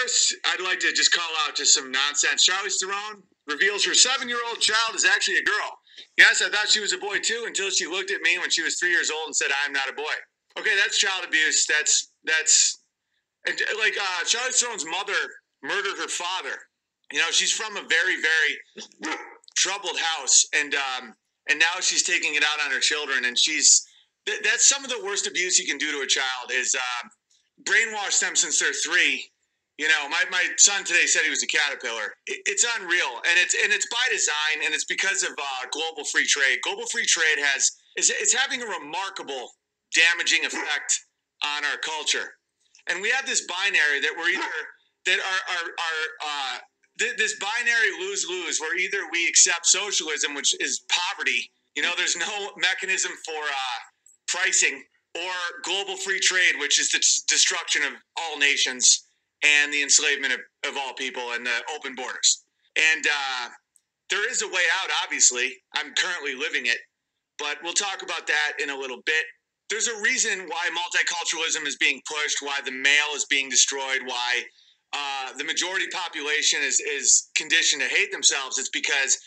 first, I'd like to just call out to some nonsense. Charlize Theron reveals her 7-year-old child is actually a girl. Yes, I thought she was a boy too until she looked at me when she was 3 years old and said, "I'm not a boy." Okay, that's child abuse. That's like Charlize Theron's mother murdered her father. You know, she's from a very, very troubled house, and now she's taking it out on her children. And that's some of the worst abuse you can do to a child is brainwash them since they're 3. You know, my son today said he was a caterpillar. It's unreal, and it's by design, and it's because of global free trade. Global free trade it's having a remarkable damaging effect on our culture, and we have this binary that we're either that are this binary lose-lose, where either we accept socialism, which is poverty. You know, there's no mechanism for pricing, or global free trade, which is the destruction of all nations and the enslavement of all people and the open borders. And there is a way out, obviously. I'm currently living it, but we'll talk about that in a little bit. There's a reason why multiculturalism is being pushed, why the male is being destroyed, why the majority population is conditioned to hate themselves. It's because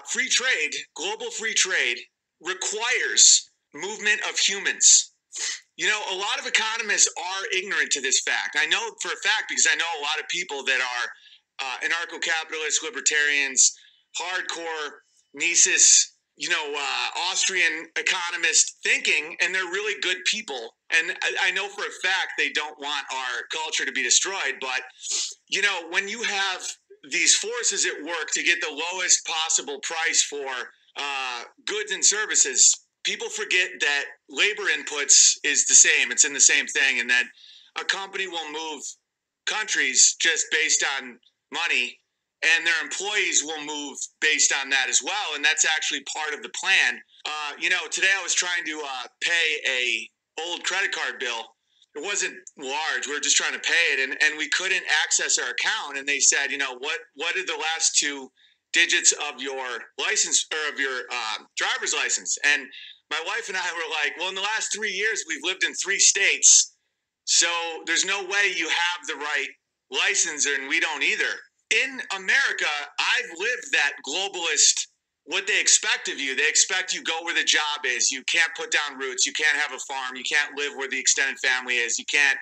free trade, global free trade, requires movement of humans. You know, a lot of economists are ignorant to this fact. I know for a fact because I know a lot of people that are anarcho-capitalists, libertarians, hardcore Mises, Austrian economist thinking, and they're really good people. And I know for a fact they don't want our culture to be destroyed. But, you know, when you have these forces at work to get the lowest possible price for goods and services, people forget that labor inputs is the same. It's in the same thing, and that a company will move countries just based on money, and their employees will move based on that as well. And that's actually part of the plan. Today I was trying to pay a old credit card bill. It wasn't large. We were just trying to pay it, and we couldn't access our account. And they said, what are the last 2 digits of your license or of your driver's license? And my wife and I were like, well, in the last 3 years, we've lived in 3 states. So there's no way you have the right license, and we don't either. In America, I've lived that globalist, what they expect of you. They expect you go where the job is. You can't put down roots. You can't have a farm. You can't live where the extended family is. You can't,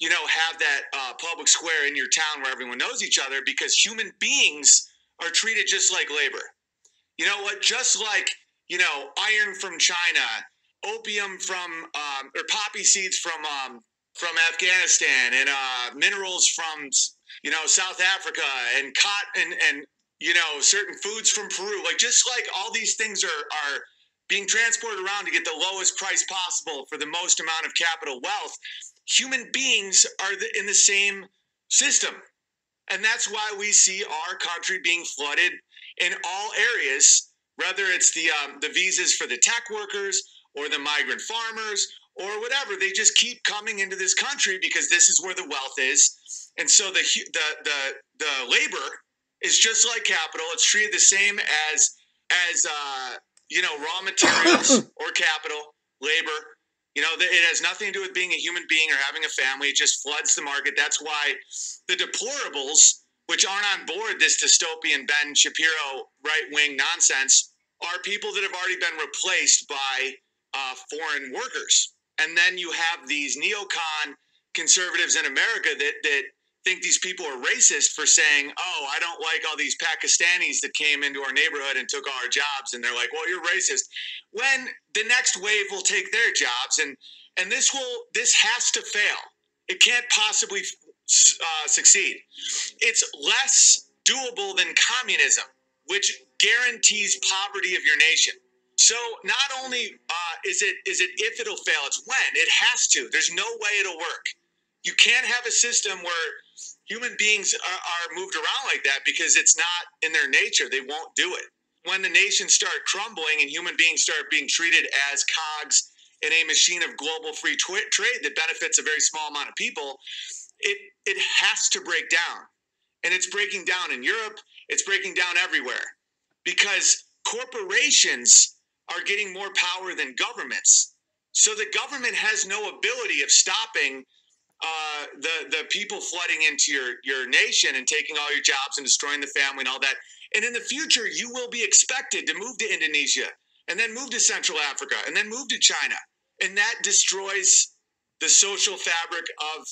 have that public square in your town where everyone knows each other, because human beings are treated just like labor. You know what? Just like, iron from China, opium from, or poppy seeds from Afghanistan, and minerals from, South Africa, and cotton, and certain foods from Peru. Like, just like all these things are being transported around to get the lowest price possible for the most amount of capital wealth, human beings are in the same system. And that's why we see our country being flooded in all areas, whether it's the visas for the tech workers or the migrant farmers or whatever. They just keep coming into this country because this is where the wealth is. And so the labor is just like capital. It's treated the same as raw materials or capital, labor. It has nothing to do with being a human being or having a family. It just floods the market. That's why the deplorables, which aren't on board this dystopian Ben Shapiro right-wing nonsense, are people that have already been replaced by foreign workers. And then you have these neocon conservatives in America that think these people are racist for saying, oh, I don't like all these Pakistanis that came into our neighborhood and took all our jobs. And they're like, well, you're racist. When the next wave will take their jobs, and this has to fail. It can't possibly succeed. It's less doable than communism, which guarantees poverty of your nation. So not only is it if it'll fail, it's when. It has to. There's no way it'll work. You can't have a system where human beings are moved around like that, because it's not in their nature. They won't do it. When the nations start crumbling and human beings start being treated as cogs in a machine of global free trade that benefits a very small amount of people, it has to break down. And it's breaking down in Europe. It's breaking down everywhere, because corporations are getting more power than governments. So the government has no ability of stopping the people flooding into your nation and taking all your jobs and destroying the family and all that. And in the future, you will be expected to move to Indonesia and then move to Central Africa and then move to China. And that destroys the social fabric of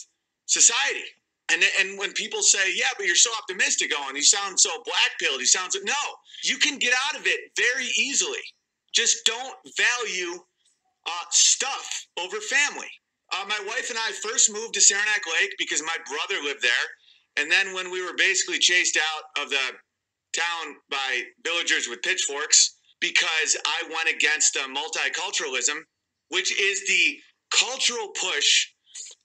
society. And when people say, yeah, but you're so optimistic, Owen, you sound so black-pilled, you sound so, no, you can get out of it very easily. Just don't value stuff over family. My wife and I first moved to Saranac Lake because my brother lived there. And then when we were basically chased out of the town by villagers with pitchforks because I went against multiculturalism, which is the cultural push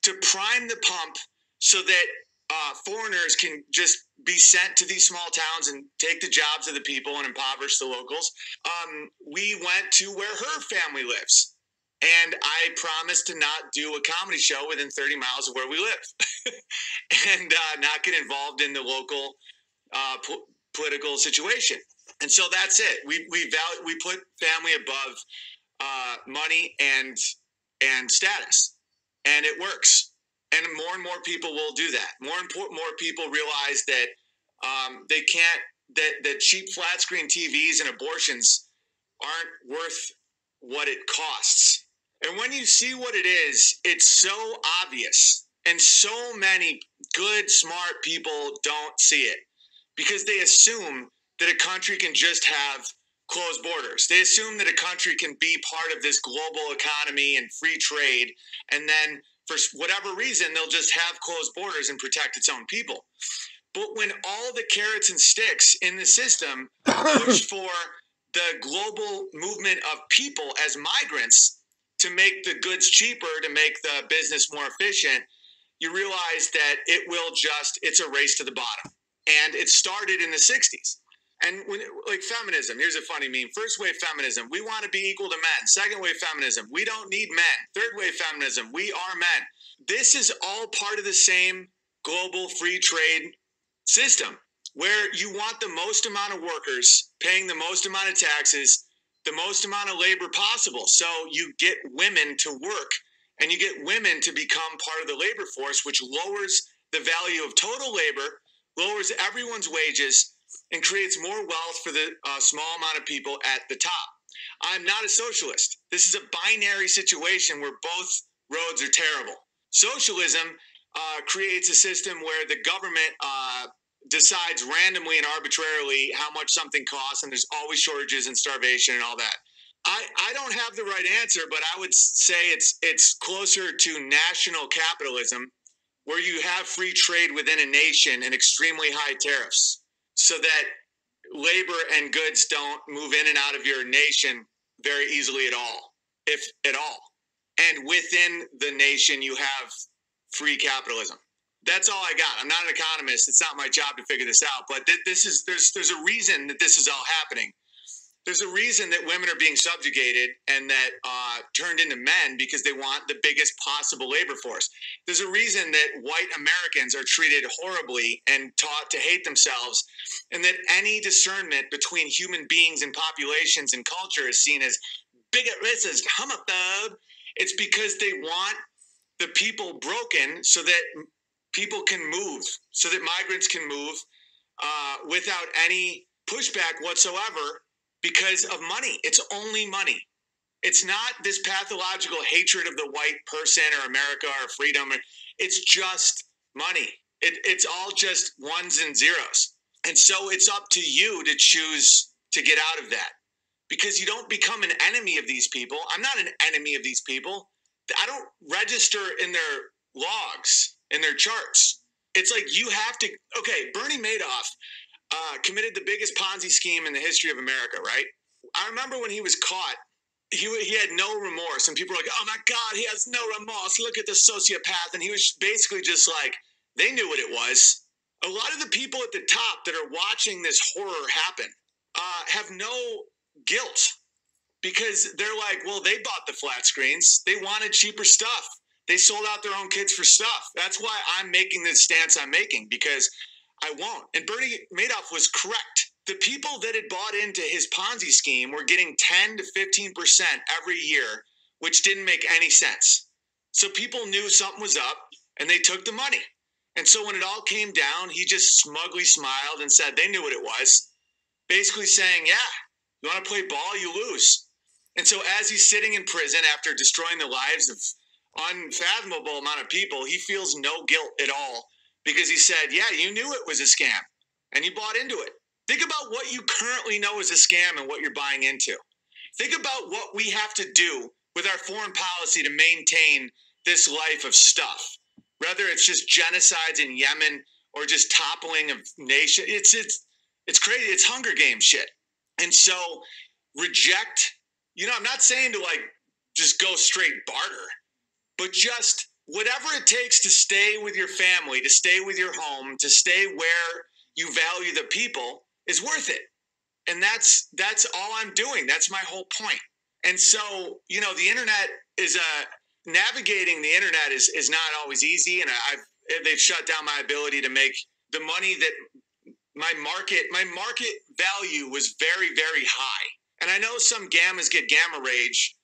to prime the pump so that foreigners can just be sent to these small towns and take the jobs of the people and impoverish the locals. We went to where her family lives. And I promised to not do a comedy show within 30 miles of where we live and not get involved in the local political situation. And so that's it. We put family above money and status, and it works. And more people will do that. More people realize that they can't, that cheap flat screen TVs and abortions aren't worth what it costs. And when you see what it is, it's so obvious. And so many good, smart people don't see it because they assume that a country can just have closed borders. They assume that a country can be part of this global economy and free trade. And then for whatever reason, they'll just have closed borders and protect its own people. But when all the carrots and sticks in the system push for the global movement of people as migrants, to make the goods cheaper, to make the business more efficient, you realize that it's a race to the bottom. And it started in the 60s. And like feminism, here's a funny meme. First wave feminism, we want to be equal to men. Second wave feminism, we don't need men. Third wave feminism, we are men. This is all part of the same global free trade system where you want the most amount of workers paying the most amount of taxes, the most amount of labor possible. So you get women to work and you get women to become part of the labor force, which lowers the value of total labor, lowers everyone's wages, and creates more wealth for the small amount of people at the top. I'm not a socialist. This is a binary situation where both roads are terrible. Socialism creates a system where the government decides randomly and arbitrarily how much something costs, and there's always shortages and starvation and all that. I don't have the right answer, but I would say it's closer to national capitalism, where you have free trade within a nation and extremely high tariffs, so that labor and goods don't move in and out of your nation very easily at all, if at all. And within the nation, you have free capitalism. That's all I got. I'm not an economist. It's not my job to figure this out. But there's a reason that this is all happening. There's a reason that women are being subjugated and that turned into men because they want the biggest possible labor force. There's a reason that white Americans are treated horribly and taught to hate themselves, and that any discernment between human beings and populations and culture is seen as bigot, racist, homophobe. It's because they want the people broken so that people can move, so that migrants can move without any pushback whatsoever because of money. It's only money. It's not this pathological hatred of the white person or America or freedom. It's just money. It's all just ones and zeros. And so it's up to you to choose to get out of that, because you don't become an enemy of these people. I'm not an enemy of these people. I don't register in their logs, in their charts. It's like you have to, okay, Bernie Madoff committed the biggest Ponzi scheme in the history of America, right? I remember when he was caught, he had no remorse, and people were like, oh my God, he has no remorse. Look at the sociopath. And he was basically just like, they knew what it was. A lot of the people at the top that are watching this horror happen have no guilt, because they're like, well, they bought the flat screens. They wanted cheaper stuff. They sold out their own kids for stuff. That's why I'm making the stance I'm making, because I won't. And Bernie Madoff was correct. The people that had bought into his Ponzi scheme were getting 10 to 15% every year, which didn't make any sense. So people knew something was up. and they took the money. And so when it all came down, he just smugly smiled and said they knew what it was, basically saying, yeah, you want to play ball, you lose. And so as he's sitting in prison after destroying the lives of unfathomable amount of people, he feels no guilt at all because he said, yeah, you knew it was a scam and you bought into it. Think about what you currently know is a scam and what you're buying into. Think about what we have to do with our foreign policy to maintain this life of stuff. Whether it's just genocides in Yemen or just toppling of nations, it's crazy. It's Hunger Games shit. And so reject, I'm not saying to like just go straight barter, but just whatever it takes to stay with your family, to stay with your home, to stay where you value the people is worth it. And that's all I'm doing. That's my whole point. And so, the internet is navigating the internet is not always easy. And they've shut down my ability to make the money that my market value was very, very high. And I know some gammas get gamma rage,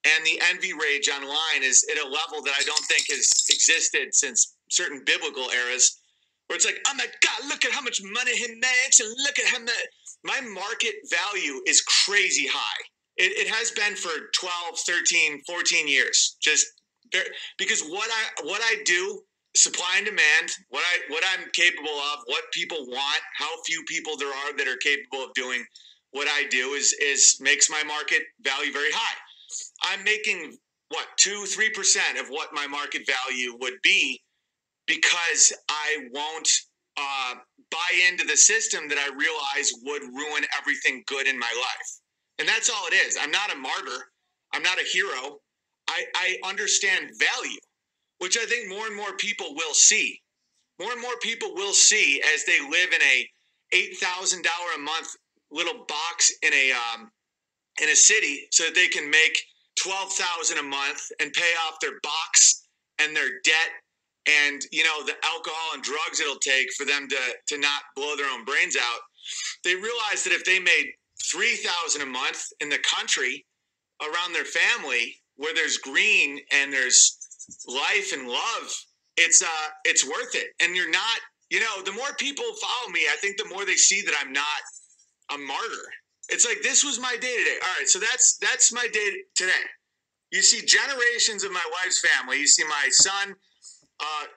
and the envy rage online is at a level that I don't think has existed since certain biblical eras, where it's like, oh my God, look at how much money he makes, and look at how much. My market value is crazy high. It has been for 12, 13, 14 years. Just because what I do, supply and demand, what I'm capable of, what people want, how few people there are that are capable of doing what I do is makes my market value very high. I'm making 2-3% of what my market value would be because I won't buy into the system that I realize would ruin everything good in my life. And that's all it is. I'm not a martyr. I'm not a hero. I understand value, which I think more and more people will see. More and more people will see as they live in a $8,000 a month little box in a city, so that they can make $12,000 a month and pay off their box and their debt and the alcohol and drugs it'll take for them to not blow their own brains out. They realize that if they made $3,000 a month in the country around their family, where there's green and there's life and love, it's worth it. And you're not, the more people follow me, I think the more they see that I'm not a martyr. It's like, this was my day today. All right, so that's my day today. You see generations of my wife's family. You see my son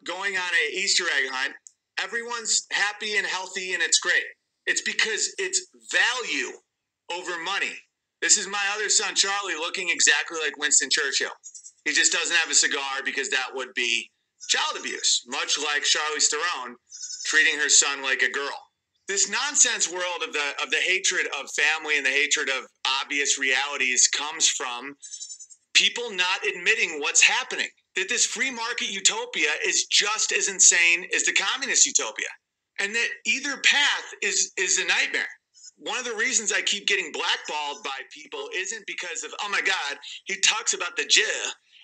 going on a Easter egg hunt. Everyone's happy and healthy, and it's great. It's because it's value over money. This is my other son, Charlie, looking exactly like Winston Churchill. He just doesn't have a cigar because that would be child abuse, much like Charlize Theron treating her son like a girl. This nonsense world of the hatred of family and the hatred of obvious realities comes from people not admitting what's happening. That this free market utopia is just as insane as the communist utopia. And that either path is a nightmare. One of the reasons I keep getting blackballed by people isn't because of, oh my God, he talks about the Jew.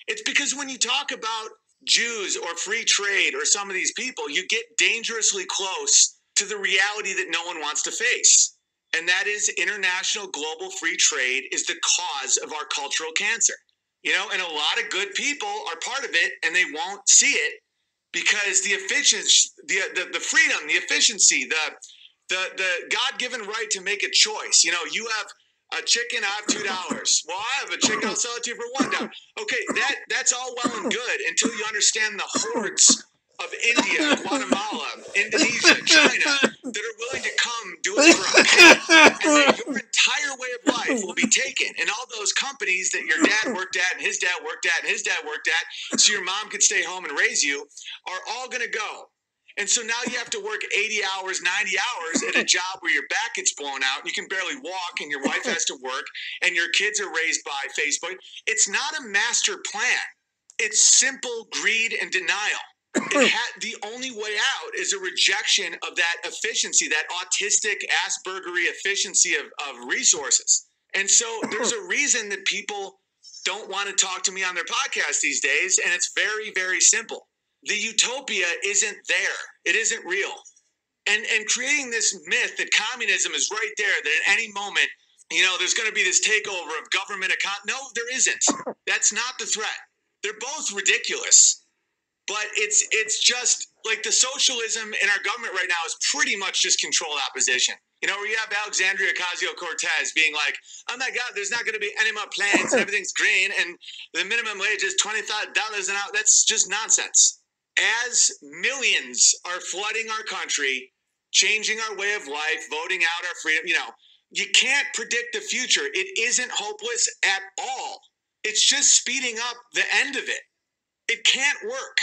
It's because when you talk about Jews or free trade or some of these people, you get dangerously close to the reality that no one wants to face. And that is international global free trade is the cause of our cultural cancer. And a lot of good people are part of it, and they won't see it because the efficiency, the freedom, the efficiency, the God-given right to make a choice. You have a chicken, I have $2. Well, I have a chicken, I'll sell it to you for $1. Okay, that's all well and good until you understand the hordes of India, Guatemala, Indonesia, China that are willing to come do it for a penny, and that your entire way of life will be taken. And all those companies that your dad worked at and his dad worked at and his dad worked at, so your mom could stay home and raise you, are all going to go. And so now you have to work 80 hours, 90 hours at a job where your back gets blown out, and you can barely walk, and your wife has to work, and your kids are raised by Facebook. It's not a master plan. It's simple greed and denial. The only way out is a rejection of that efficiency, that autistic, Aspergery efficiency of resources. And so there's a reason that people don't want to talk to me on their podcast these days, and it's very, very simple. The utopia isn't there. It isn't real. And creating this myth that communism is right there, that at any moment, there's going to be this takeover of government account. No, there isn't. That's not the threat. They're both ridiculous. But it's just like the socialism in our government right now is pretty much just controlled opposition. You know, where you have Alexandria Ocasio-Cortez being like, oh my God, there's not going to be any more planes and everything's green and the minimum wage is $25 an hour. That's just nonsense. As millions are flooding our country, changing our way of life, voting out our freedom, you know, you can't predict the future. It isn't hopeless at all. It's just speeding up the end of it. It can't work.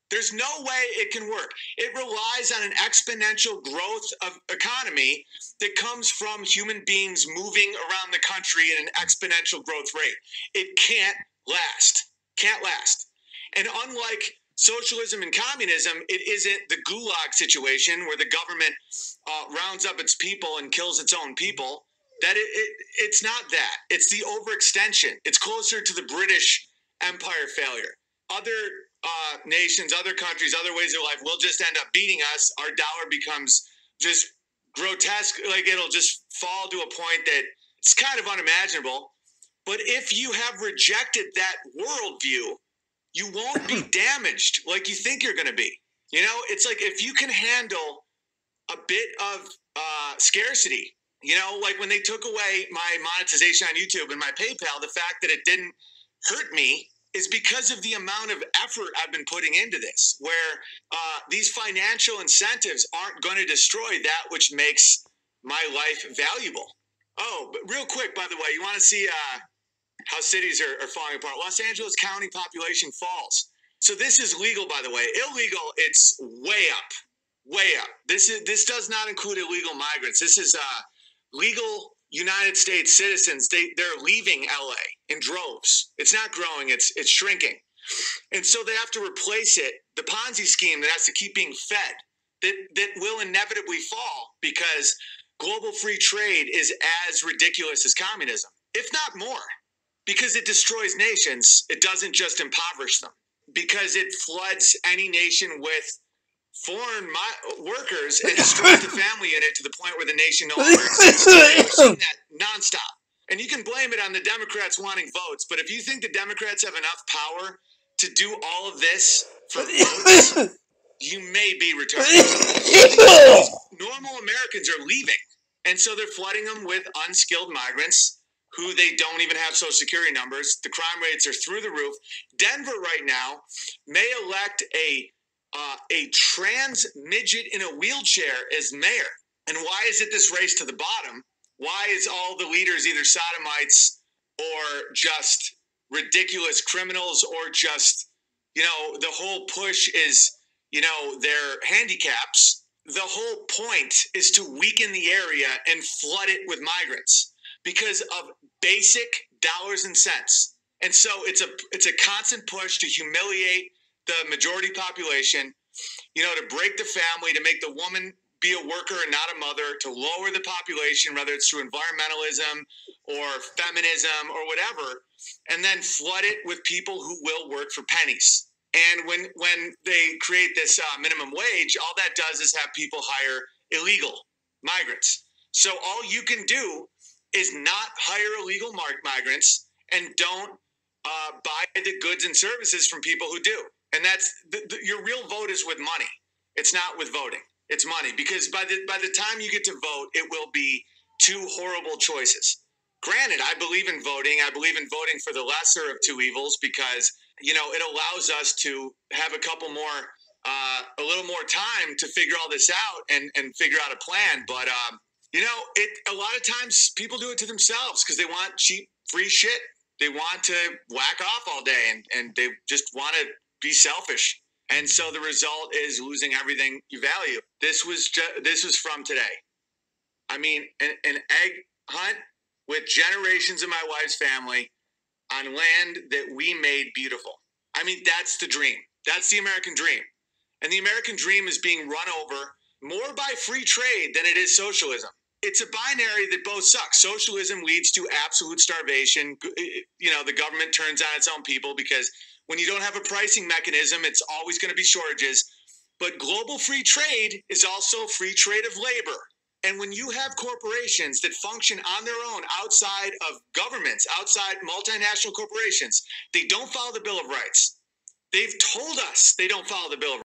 There's no way it can work. It relies on an exponential growth of economy that comes from human beings moving around the country at an exponential growth rate. It can't last. Can't last. And unlike socialism and communism, it isn't the gulag situation where the government rounds up its people and kills its own people. It's not that. It's the overextension. It's closer to the British Empire failure. Other nations, other countries, other ways of life will just end up beating us. Our dollar becomes just grotesque. Like it'll just fall to a point that it's kind of unimaginable. But if you have rejected that worldview, you won't be damaged like you think you're going to be. You know, it's like if you can handle a bit of scarcity, you know, like when they took away my monetization on YouTube and my PayPal, the fact that it didn't hurt me is because of the amount of effort I've been putting into this, where these financial incentives aren't going to destroy that which makes my life valuable. Oh, but real quick, by the way, you want to see how cities are falling apart. Los Angeles County population falls. So this is legal, by the way. Illegal, it's way up, way up. This does not include illegal migrants. This is legal United States citizens. They're leaving LA in droves. It's not growing, it's shrinking. And so they have to replace it, the Ponzi scheme that has to keep being fed, that will inevitably fall because global free trade is as ridiculous as communism, if not more, because it destroys nations. It doesn't just impoverish them, because it floods any nation with foreign workers and destroys the family unit to the point where the nation no longer exists. We've seen that nonstop. And you can blame it on the Democrats wanting votes, but if you think the Democrats have enough power to do all of this for votes, you may be retarded. Normal Americans are leaving, and so they're flooding them with unskilled migrants who they don't even have Social Security numbers. The crime rates are through the roof. Denver right now may elect a trans midget in a wheelchair as mayor. And why is it this race to the bottom? Why is all the leaders either sodomites or just ridiculous criminals or just, you know, the whole push is, you know, their handicaps? The whole point is to weaken the area and flood it with migrants because of basic dollars and cents. And so it's a constant push to humiliate the majority population, you know, to break the family, to make the woman be a worker and not a mother, to lower the population, whether it's through environmentalism or feminism or whatever, and then flood it with people who will work for pennies. And when they create this minimum wage, all that does is have people hire illegal migrants. So all you can do is not hire illegal migrants and don't buy the goods and services from people who do. And that's your real vote is with money. It's not with voting. It's money, because by the time you get to vote, it will be two horrible choices. Granted, I believe in voting. I believe in voting for the lesser of two evils because, you know, it allows us to have a little more time to figure all this out and figure out a plan. But, you know, a lot of times people do it to themselves because they want cheap, free shit. They want to whack off all day and they just want to be selfish. And so the result is losing everything you value. This was from today. I mean, an egg hunt with generations of my wife's family on land that we made beautiful. I mean, that's the dream. That's the American dream. And the American dream is being run over more by free trade than it is socialism. It's a binary that both suck. Socialism leads to absolute starvation. You know, the government turns on its own people because when you don't have a pricing mechanism, it's always going to be shortages. But global free trade is also free trade of labor. And when you have corporations that function on their own outside of governments, outside multinational corporations, they don't follow the Bill of Rights. They've told us they don't follow the Bill of